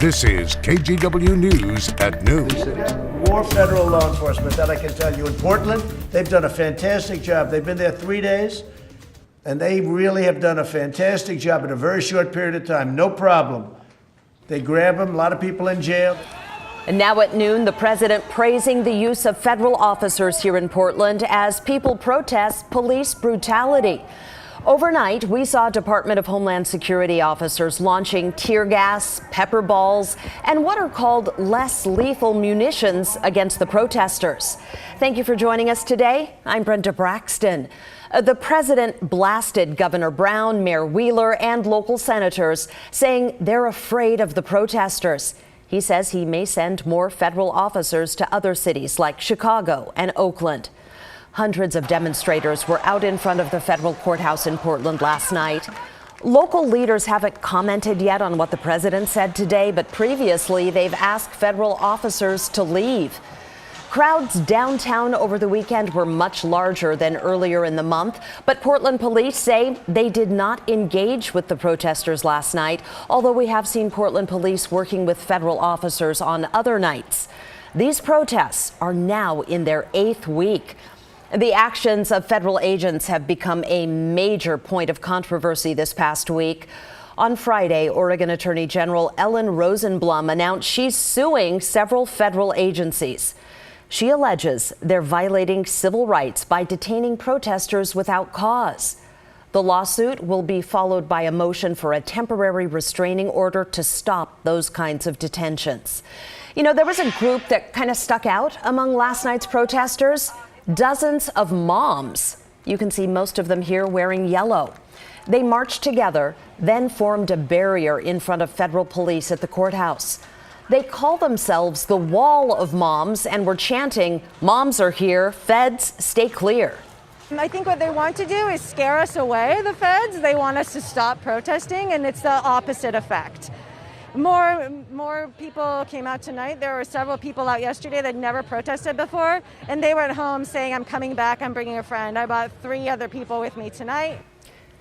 This is KGW News at noon. More federal law enforcement, that I can tell you. In Portland, they've done a fantastic job. They've been there 3 days, and they really have done a fantastic job in a very short period of time. No problem. They grab them, a lot of people in jail. And now at noon, the president praising the use of federal officers here in Portland as people protest police brutality. Overnight, we saw Department of Homeland Security officers launching tear gas, pepper balls, and what are called less lethal munitions against the protesters. Thank you for joining us today. I'm Brenda Braxton. The president blasted Governor Brown, Mayor Wheeler, and local senators, saying they're afraid of the protesters. He says he may send more federal officers to other cities like Chicago and Oakland. Hundreds of demonstrators were out in front of the federal courthouse in Portland last night. Local leaders haven't commented yet on what the president said today, but previously they've asked federal officers to leave. Crowds downtown over the weekend were much larger than earlier in the month, but Portland police say they did not engage with the protesters last night, although we have seen Portland police working with federal officers on other nights. These protests are now in their 8th week. The actions of federal agents have become a major point of controversy this past week. On Friday, Oregon Attorney General Ellen Rosenblum announced she's suing several federal agencies. She alleges they're violating civil rights by detaining protesters without cause. The lawsuit will be followed by a motion for a temporary restraining order to stop those kinds of detentions. You know, there was a group that kind of stuck out among last night's protesters. Dozens of moms. You can see most of them here wearing yellow. They marched together, then formed a barrier in front of federal police at the courthouse. They call themselves the Wall of Moms and were chanting, "Moms are here, feds, stay clear." I think what they want to do is scare us away, the feds. They want us to stop protesting, and it's the opposite effect. More people came out tonight. There were several people out yesterday that never protested before, and they were at home saying, "I'm coming back, I'm bringing a friend." I brought 3 other people with me tonight.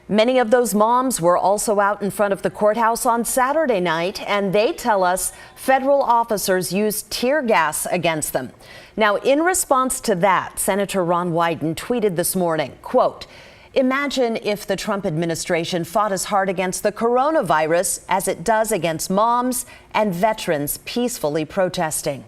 Many of those moms were also out in front of the courthouse on Saturday night, and they tell us federal officers used tear gas against them. Now, in response to that, Senator Ron Wyden tweeted this morning, quote, "Imagine if the Trump administration fought as hard against the coronavirus as it does against moms and veterans peacefully protesting."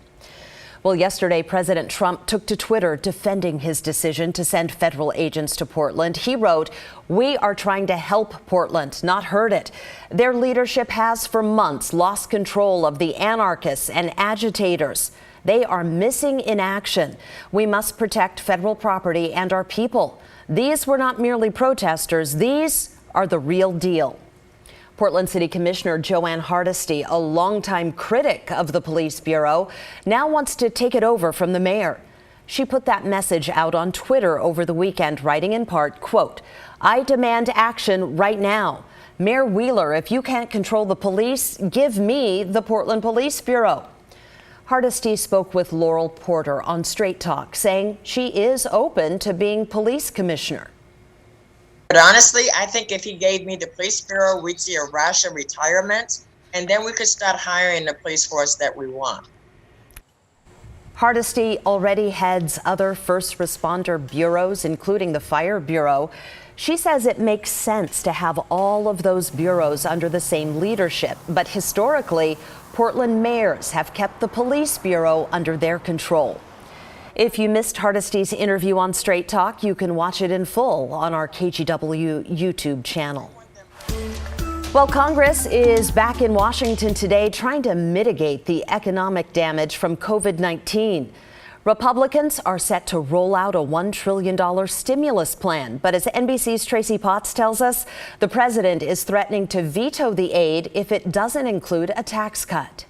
Well, yesterday, President Trump took to Twitter defending his decision to send federal agents to Portland. He wrote, "We are trying to help Portland, not hurt it. Their leadership has for months lost control of the anarchists and agitators. They are missing in action. We must protect federal property and our people. These were not merely protesters. These are the real deal." Portland City Commissioner Joanne Hardesty, a longtime critic of the police bureau, now wants to take it over from the mayor. She put that message out on Twitter over the weekend, writing in part, quote, "I demand action right now. Mayor Wheeler, if you can't control the police, give me the Portland Police Bureau." Hardesty spoke with Laurel Porter on Straight Talk, saying she is open to being police commissioner. But honestly, I think if he gave me the police bureau, we'd see a rush of retirement, and then we could start hiring the police force that we want. Hardesty already heads other first responder bureaus, including the Fire Bureau. She says it makes sense to have all of those bureaus under the same leadership, but historically, Portland mayors have kept the police bureau under their control. If you missed Hardesty's interview on Straight Talk, you can watch it in full on our KGW YouTube channel. Well, Congress is back in Washington today trying to mitigate the economic damage from COVID-19. Republicans are set to roll out a $1 trillion stimulus plan. But as NBC's Tracy Potts tells us, the president is threatening to veto the aid if it doesn't include a tax cut.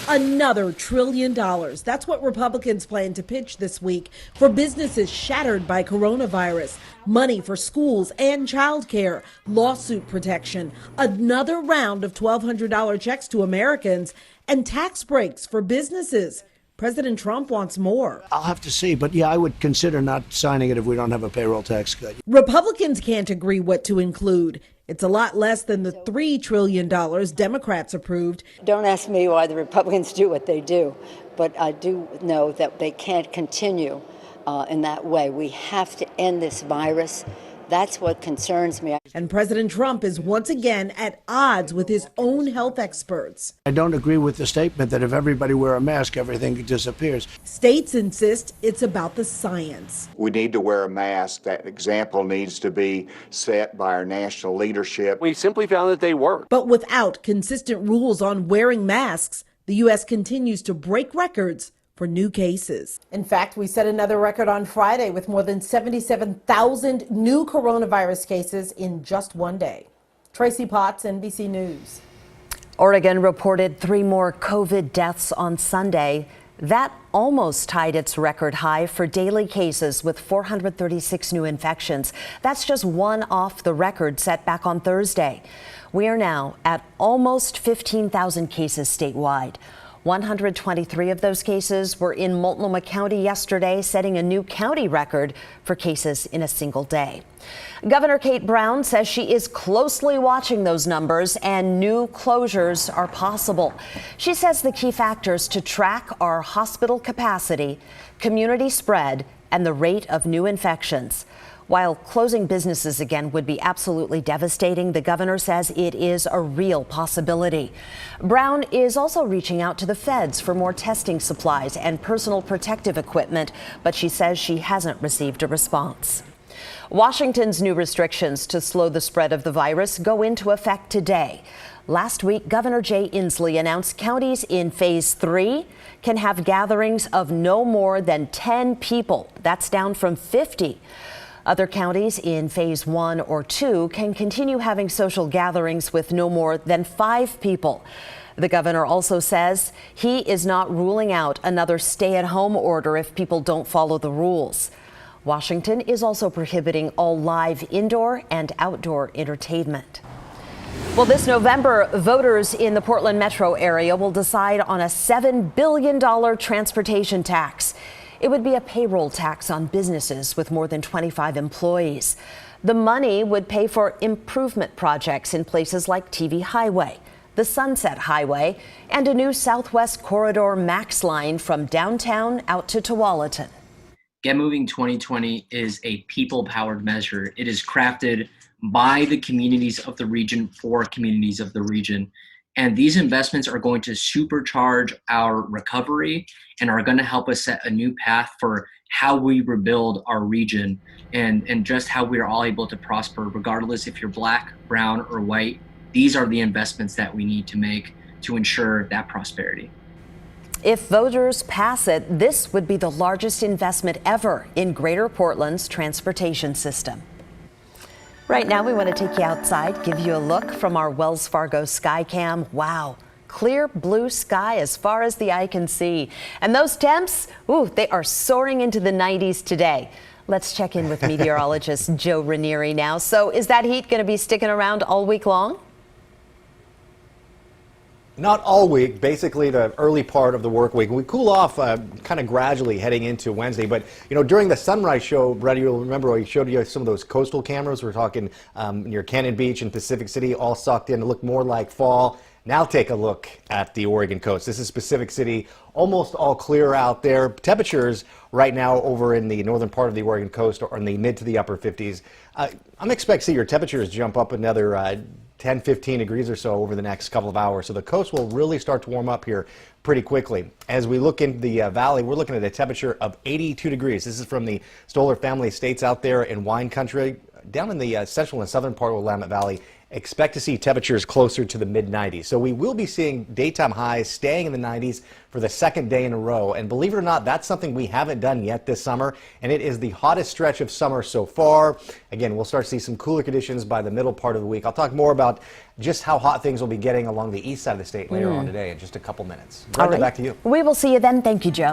Another $1 trillion. That's what Republicans plan to pitch this week for businesses shattered by coronavirus. Money for schools and childcare, lawsuit protection, another round of $1,200 checks to Americans, and tax breaks for businesses. President Trump wants more. I'll have to see, but yeah, I would consider not signing it if we don't have a payroll tax cut. Republicans can't agree what to include. It's a lot less than the $3 trillion Democrats approved. Don't ask me why the Republicans do what they do, but I do know that they can't continue in that way. We have to end this virus. That's what concerns me. And President Trump is once again at odds with his own health experts. I don't agree with the statement that if everybody wear a mask, everything disappears. States insist it's about the science. We need to wear a mask. That example needs to be set by our national leadership. We simply found that they work. But without consistent rules on wearing masks, the U.S. continues to break records for new cases. In fact, we set another record on Friday with more than 77,000 new coronavirus cases in just one day. Tracy Potts, NBC News. Oregon reported 3 more COVID deaths on Sunday. That almost tied its record high for daily cases with 436 new infections. That's just one off the record set back on Thursday. We are now at almost 15,000 cases statewide. 123 of those cases were in Multnomah County yesterday, setting a new county record for cases in a single day. Governor Kate Brown says she is closely watching those numbers and new closures are possible. She says the key factors to track are hospital capacity, community spread, and the rate of new infections. While closing businesses again would be absolutely devastating, the governor says it is a real possibility. Brown is also reaching out to the feds for more testing supplies and personal protective equipment, but she says she hasn't received a response. Washington's new restrictions to slow the spread of the virus go into effect today. Last week, Governor Jay Inslee announced counties in Phase 3 can have gatherings of no more than 10 people. That's down from 50. Other counties in Phase 1 or 2 can continue having social gatherings with no more than 5 people. The governor also says he is not ruling out another stay-at-home order if people don't follow the rules. Washington is also prohibiting all live indoor and outdoor entertainment. Well, this November, voters in the Portland metro area will decide on a $7 billion transportation tax. It would be a payroll tax on businesses with more than 25 employees. The money would pay for improvement projects in places like TV Highway, the Sunset Highway, and a new Southwest Corridor Max line from downtown out to Tualatin. Get Moving 2020 is a people-powered measure. It is crafted by the communities of the region for communities of the region. And these investments are going to supercharge our recovery and are going to help us set a new path for how we rebuild our region and just how we are all able to prosper, regardless if you're black, brown, or white. These are the investments that we need to make to ensure that prosperity. If voters pass it, this would be the largest investment ever in Greater Portland's transportation system. Right now, we want to take you outside, give you a look from our Wells Fargo Skycam. Wow, clear blue sky as far as the eye can see. And those temps, they are soaring into the 90s today. Let's check in with meteorologist Joe Ranieri now. So is that heat going to be sticking around all week long? Not all week, basically the early part of the work week. We cool off kind of gradually heading into Wednesday. But, you know, during the sunrise show, Brett, you'll remember I showed you some of those coastal cameras. We're talking near Cannon Beach and Pacific City, all sucked in to look more like fall. Now take a look at the Oregon coast. This is Pacific City, almost all clear out there. Temperatures right now over in the northern part of the Oregon coast are in the mid to the upper 50s. I'm expecting to see your temperatures jump up another 10, 15 degrees or so over the next couple of hours. So the coast will really start to warm up here pretty quickly. As we look into the valley, we're looking at a temperature of 82 degrees. This is from the Stoller family estates out there in wine country. Down in the central and southern part of the Willamette Valley, expect to see temperatures closer to the mid-90s. So we will be seeing daytime highs staying in the 90s for the second day in a row. And believe it or not, that's something we haven't done yet this summer. And it is the hottest stretch of summer so far. Again, we'll start to see some cooler conditions by the middle part of the week. I'll talk more about just how hot things will be getting along the east side of the state later on today in just a couple minutes. Right. Back to you. We will see you then. Thank you, Joe.